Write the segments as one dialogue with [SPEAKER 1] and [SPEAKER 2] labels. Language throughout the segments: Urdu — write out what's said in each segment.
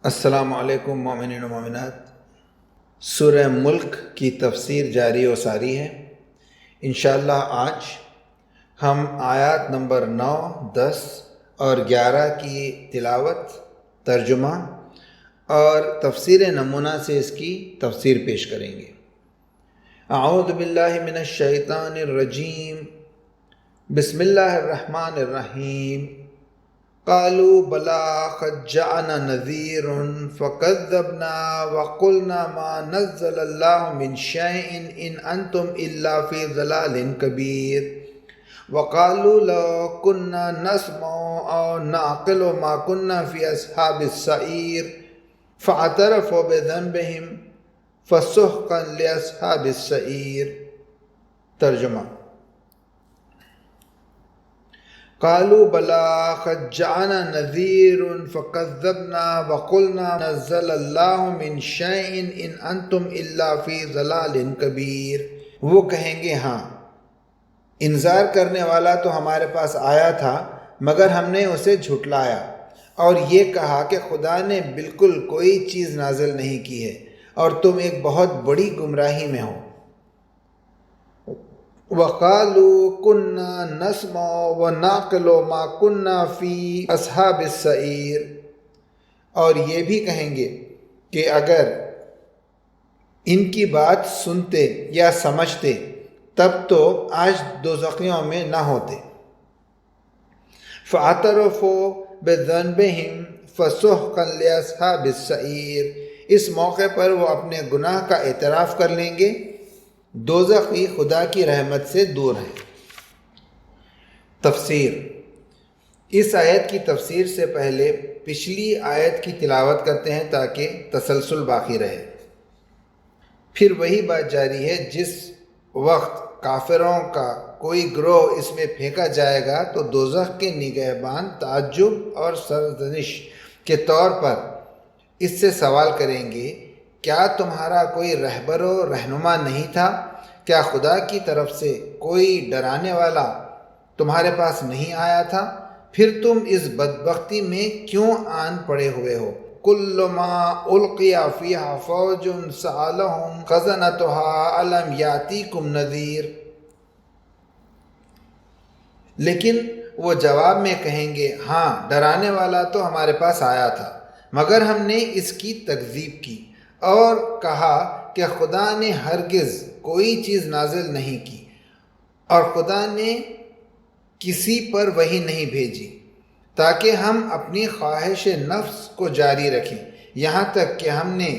[SPEAKER 1] السلام علیکم مومنین و مومنات۔ سورہ ملک کی تفسیر جاری و ساری ہے۔ انشاءاللہ آج ہم آیات نمبر 9، 10 اور 11 کی تلاوت، ترجمہ اور تفسیر نمونہ سے اس کی تفسیر پیش کریں گے۔ اعوذ باللہ من الشیطان الرجیم، بسم اللہ الرحمن الرحیم۔ قالوا بلا قد جاءنا نذیر فکذبنا وقلنا ما نزل اللہ من شیء ان انتم الا فی ضلال کبیر وقالوا لو كنا نسمع او نعقل ما كنا فی اصحاب السعیر فاعترفوا بذنبهم فسحقا لاصحاب السعیر۔ ترجمہ: قالوا بلا قد جاءنا نذیر فکذبنا وقلنا نزل اللہ من شیء ان انتم الا فی ضلال کبیر۔ وہ کہیں گے ہاں، انذار کرنے والا تو ہمارے پاس آیا تھا مگر ہم نے اسے جھٹلایا، اور یہ کہا کہ خدا نے بالکل کوئی چیز نازل نہیں کی ہے اور تم ایک بہت بڑی گمراہی میں ہو۔ وَقَالُوا كُنَّا نَسْمَعُ وَنَعْقِلُ مَا كُنَّا فِي أَصْحَابِ السَّعِيرِ، اور یہ بھی کہیں گے کہ اگر ان کی بات سنتے یا سمجھتے تب تو آج دوزخیوں میں نہ ہوتے۔ فَاعْتَرَفُوا بِذَنبِهِمْ فَسُحْقًا لِأَصْحَابِ السَّعِيرِ، اس موقع پر وہ اپنے گناہ کا اعتراف کر لیں گے۔ دوزخی خدا کی رحمت سے دور ہیں۔ تفسیر: اس آیت کی تفسیر سے پہلے پچھلی آیت کی تلاوت کرتے ہیں تاکہ تسلسل باقی رہے۔ پھر وہی بات جاری ہے، جس وقت کافروں کا کوئی گروہ اس میں پھینکا جائے گا تو دوزخ کے نگہبان تعجب اور سرزنش کے طور پر اس سے سوال کریں گے، کیا تمہارا کوئی رہبر و رہنما نہیں تھا؟ کیا خدا کی طرف سے کوئی ڈرانے والا تمہارے پاس نہیں آیا تھا؟ پھر تم اس بدبختی میں کیوں آن پڑے ہوئے ہو؟ کل ما القی فیہا فوج سألہم خزنتہا الم یاتیکم نذیر۔ لیکن وہ جواب میں کہیں گے، ہاں، ڈرانے والا تو ہمارے پاس آیا تھا مگر ہم نے اس کی تکذیب کی اور کہا کہ خدا نے ہرگز کوئی چیز نازل نہیں کی اور خدا نے کسی پر وحی نہیں بھیجی تاکہ ہم اپنی خواہش نفس کو جاری رکھیں، یہاں تک کہ ہم نے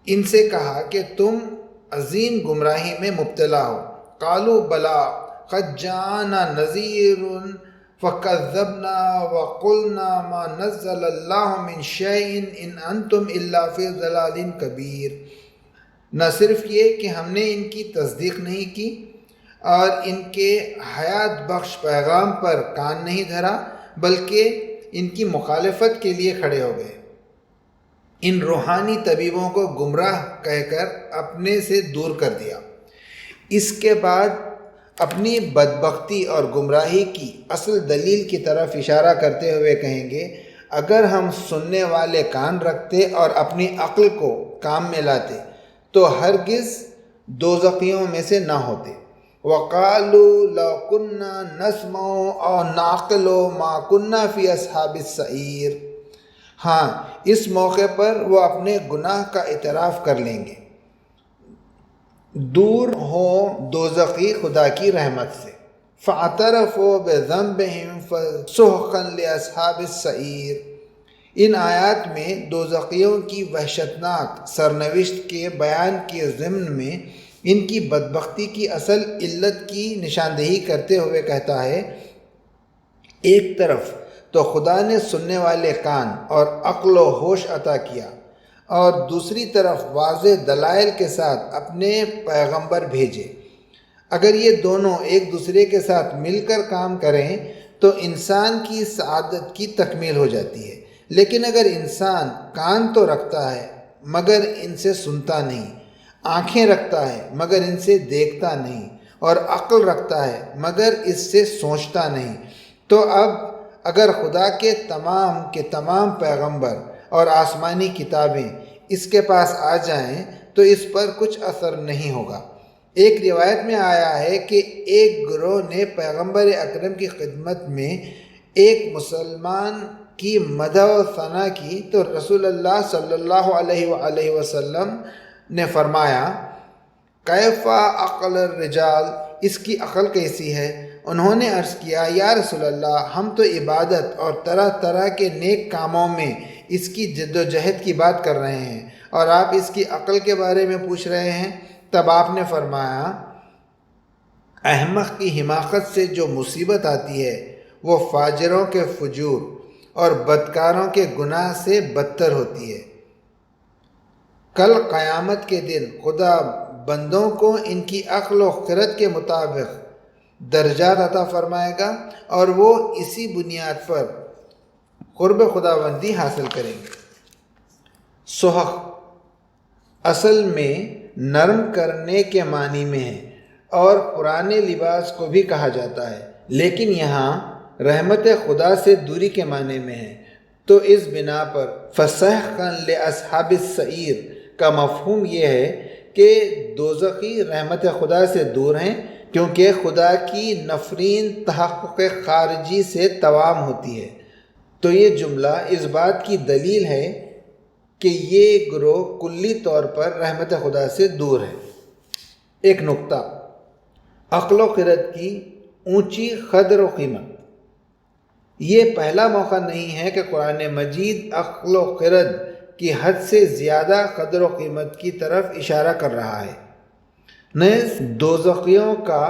[SPEAKER 1] ان سے کہا کہ تم عظیم گمراہی میں مبتلا ہو۔ قالوا بلا قد جاءنا نذیر فکذبنا وقلنا ما نزل اللہ من شیء ان انتم الا فی ضلال کبیر۔ نہ صرف یہ کہ ہم نے ان کی تصدیق نہیں کی اور ان کے حیات بخش پیغام پر کان نہیں دھرا بلکہ ان کی مخالفت کے لیے کھڑے ہو گئے۔ ان روحانی طبیبوں کو گمراہ کہہ کر اپنے سے دور کر دیا۔ اس کے بعد اپنی بدبختی اور گمراہی کی اصل دلیل کی طرف اشارہ کرتے ہوئے کہیں گے، اگر ہم سننے والے کان رکھتے اور اپنی عقل کو کام میں لاتے تو ہرگز دوزخیوں میں سے نہ ہوتے۔ وَقَالُوا لَوْ كُنَّا نَسْمَعُ أَوْ نَعْقِلُ مَا كُنَّا فِي أَصْحَابِ السَّعِيرِ، ہاں، اس موقع پر وہ اپنے گناہ کا اعتراف کر لیں گے، دور ہوں دوزخی خدا کی رحمت سے۔ فَاعْتَرَفُوا بِذَنبِهِمْ فَسُحْقًا لِأَصْحَابِ السَّعِيرِ۔ ان آیات میں دوزخیوں کی وحشتناک سرنوشت کے بیان کے ضمن میں ان کی بدبختی کی اصل علت کی نشاندہی کرتے ہوئے کہتا ہے، ایک طرف تو خدا نے سننے والے کان اور عقل و ہوش عطا کیا اور دوسری طرف واضح دلائل کے ساتھ اپنے پیغمبر بھیجے۔ اگر یہ دونوں ایک دوسرے کے ساتھ مل کر کام کریں تو انسان کی سعادت کی تکمیل ہو جاتی ہے، لیکن اگر انسان کان تو رکھتا ہے مگر ان سے سنتا نہیں، آنکھیں رکھتا ہے مگر ان سے دیکھتا نہیں، اور عقل رکھتا ہے مگر اس سے سوچتا نہیں، تو اب اگر خدا کے تمام پیغمبر اور آسمانی کتابیں اس کے پاس آ جائیں تو اس پر کچھ اثر نہیں ہوگا۔ ایک روایت میں آیا ہے کہ ایک گروہ نے پیغمبر اکرم کی خدمت میں ایک مسلمان کی مدح و ثنا کی تو رسول اللہ صلی اللہ علیہ وآلہ وسلم نے فرمایا، کیف عقل الرجال، اس کی عقل کیسی ہے؟ انہوں نے عرض کیا، یا رسول اللہ، ہم تو عبادت اور طرح طرح کے نیک کاموں میں اس کی جد و جہد کی بات کر رہے ہیں، اور آپ اس کی عقل کے بارے میں پوچھ رہے ہیں؟ تب آپ نے فرمایا، احمق کی حماقت سے جو مصیبت آتی ہے وہ فاجروں کے فجور اور بدکاروں کے گناہ سے بدتر ہوتی ہے۔ کل قیامت کے دن خدا بندوں کو ان کی عقل و خرد کے مطابق درجات عطا فرمائے گا، اور وہ اسی بنیاد پر قرب خداوندی حاصل کریں گے۔ سحق اصل میں نرم کرنے کے معنی میں ہے اور پرانے لباس کو بھی کہا جاتا ہے، لیکن یہاں رحمت خدا سے دوری کے معنی میں ہے، تو اس بنا پر فسحقا لاصحاب السعیر کا مفہوم یہ ہے کہ دوزخی رحمت خدا سے دور ہیں، کیونکہ خدا کی نفرین تحقق خارجی سے توام ہوتی ہے۔ تو یہ جملہ اس بات کی دلیل ہے کہ یہ گروہ کلی طور پر رحمت خدا سے دور ہے۔ ایک نکتہ، عقل و خرد کی اونچی قدر و قیمت۔ یہ پہلا موقع نہیں ہے کہ قرآن مجید عقل و خرد کی حد سے زیادہ قدر و قیمت کی طرف اشارہ کر رہا ہے۔ نیز دوزخیوں کا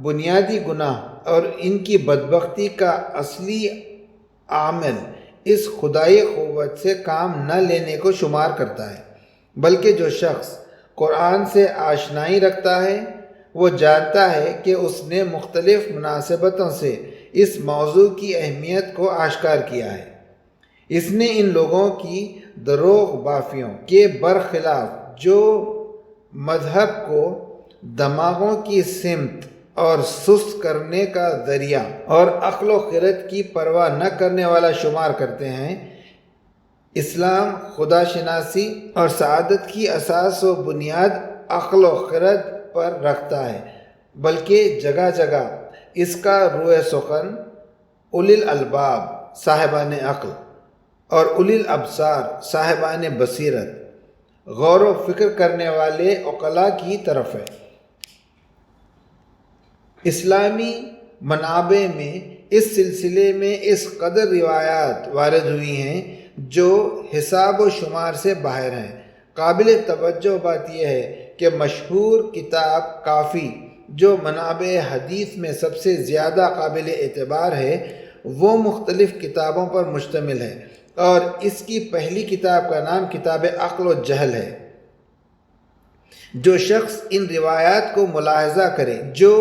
[SPEAKER 1] بنیادی گناہ اور ان کی بدبختی کا اصلی عامل اس خدائی قوت سے کام نہ لینے کو شمار کرتا ہے، بلکہ جو شخص قرآن سے آشنائی رکھتا ہے وہ جانتا ہے کہ اس نے مختلف مناسبتوں سے اس موضوع کی اہمیت کو آشکار کیا ہے۔ اس نے ان لوگوں کی دروغ بافیوں کے برخلاف جو مذہب کو دماغوں کی سمت اور سست کرنے کا ذریعہ اور عقل و خرد کی پرواہ نہ کرنے والا شمار کرتے ہیں، اسلام خدا شناسی اور سعادت کی اساس و بنیاد عقل و خرد پر رکھتا ہے، بلکہ جگہ جگہ اس کا روح سخن اولی الالباب صاحبان عقل اور اولی الابصار صاحبان بصیرت غور و فکر کرنے والے عقلاء کی طرف ہے۔ اسلامی منابع میں اس سلسلے میں اس قدر روایات وارد ہوئی ہیں جو حساب و شمار سے باہر ہیں۔ قابل توجہ بات یہ ہے کہ مشہور کتاب کافی جو منابع حدیث میں سب سے زیادہ قابل اعتبار ہے، وہ مختلف کتابوں پر مشتمل ہے، اور اس کی پہلی کتاب کا نام کتاب عقل و جہل ہے۔ جو شخص ان روایات کو ملاحظہ کرے جو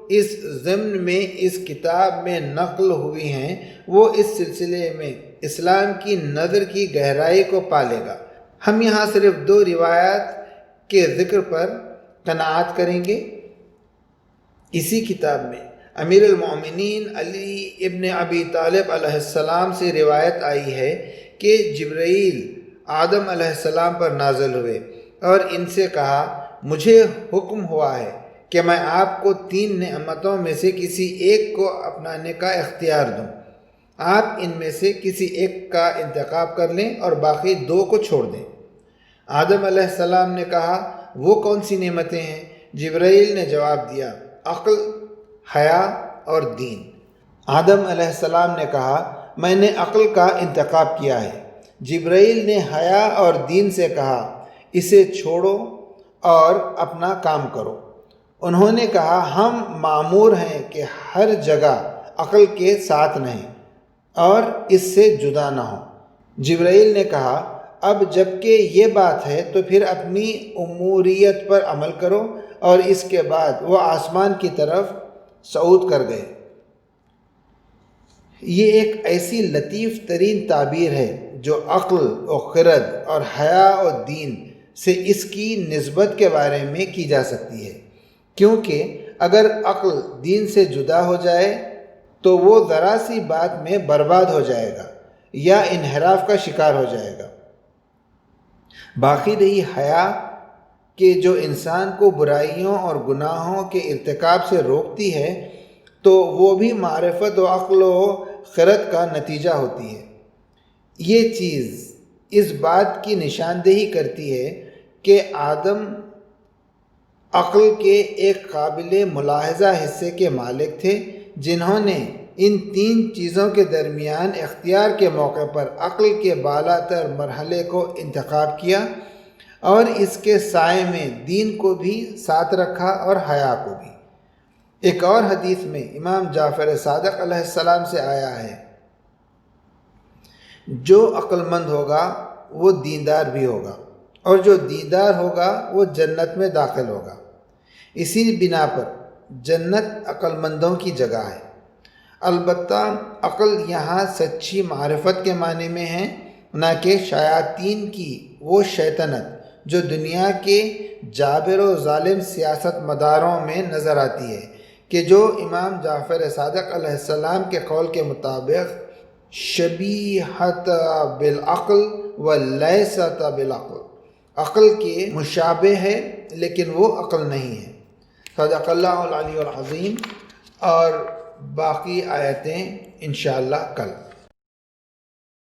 [SPEAKER 1] اس ضمن میں اس کتاب میں نقل ہوئی ہیں، وہ اس سلسلے میں اسلام کی نظر کی گہرائی کو پالے گا۔ ہم یہاں صرف دو روایات کے ذکر پر قناعت کریں گے۔ اسی کتاب میں امیر المومنین علی ابن ابی طالب علیہ السلام سے روایت آئی ہے کہ جبرائیل آدم علیہ السلام پر نازل ہوئے اور ان سے کہا، مجھے حکم ہوا ہے کہ میں آپ کو 3 نعمتوں میں سے کسی ایک کو اپنانے کا اختیار دوں۔ آپ ان میں سے کسی ایک کا انتخاب کر لیں اور باقی 2 کو چھوڑ دیں۔ آدم علیہ السلام نے کہا، وہ کون سی نعمتیں ہیں؟ جبرائیل نے جواب دیا، عقل، حیا اور دین۔ آدم علیہ السلام نے کہا، میں نے عقل کا انتخاب کیا ہے۔ جبرائیل نے حیا اور دین سے کہا، اسے چھوڑو اور اپنا کام کرو۔ انہوں نے کہا، ہم مامور ہیں کہ ہر جگہ عقل کے ساتھ رہیں اور اس سے جدا نہ ہوں۔ جبرائیل نے کہا، اب جب کہ یہ بات ہے تو پھر اپنی اموریت پر عمل کرو، اور اس کے بعد وہ آسمان کی طرف صعود کر گئے۔ یہ ایک ایسی لطیف ترین تعبیر ہے جو عقل و خرد اور حیا و دین سے اس کی نسبت کے بارے میں کی جا سکتی ہے، کیونکہ اگر عقل دین سے جدا ہو جائے تو وہ ذرا سی بات میں برباد ہو جائے گا یا انحراف کا شکار ہو جائے گا۔ باقی رہی حیا کہ جو انسان کو برائیوں اور گناہوں کے ارتکاب سے روکتی ہے تو وہ بھی معرفت و عقل و خرد کا نتیجہ ہوتی ہے۔ یہ چیز اس بات کی نشاندہی کرتی ہے کہ آدم عقل کے ایک قابل ملاحظہ حصے کے مالک تھے، جنہوں نے ان تین چیزوں کے درمیان اختیار کے موقع پر عقل کے بالا تر مرحلے کو انتخاب کیا اور اس کے سائے میں دین کو بھی ساتھ رکھا اور حیا کو بھی۔ ایک اور حدیث میں امام جعفر صادق علیہ السلام سے آیا ہے، جو عقل مند ہوگا وہ دیندار بھی ہوگا، اور جو دیندار ہوگا وہ جنت میں داخل ہوگا۔ اسی بنا پر جنت عقل مندوں کی جگہ ہے۔ البتہ عقل یہاں سچی معرفت کے معنی میں ہے، نہ کہ شیاطین کی وہ شیطنت جو دنیا کے جابر و ظالم سیاست مداروں میں نظر آتی ہے، کہ جو امام جعفر صادق علیہ السلام کے قول کے مطابق شبیہت بالعقل و لیست بالعقل، عقل کے مشابہ ہے لیکن وہ عقل نہیں ہے۔ صدق اللہ العلی العظیم۔ اور باقی آیتیں انشاءاللہ کل۔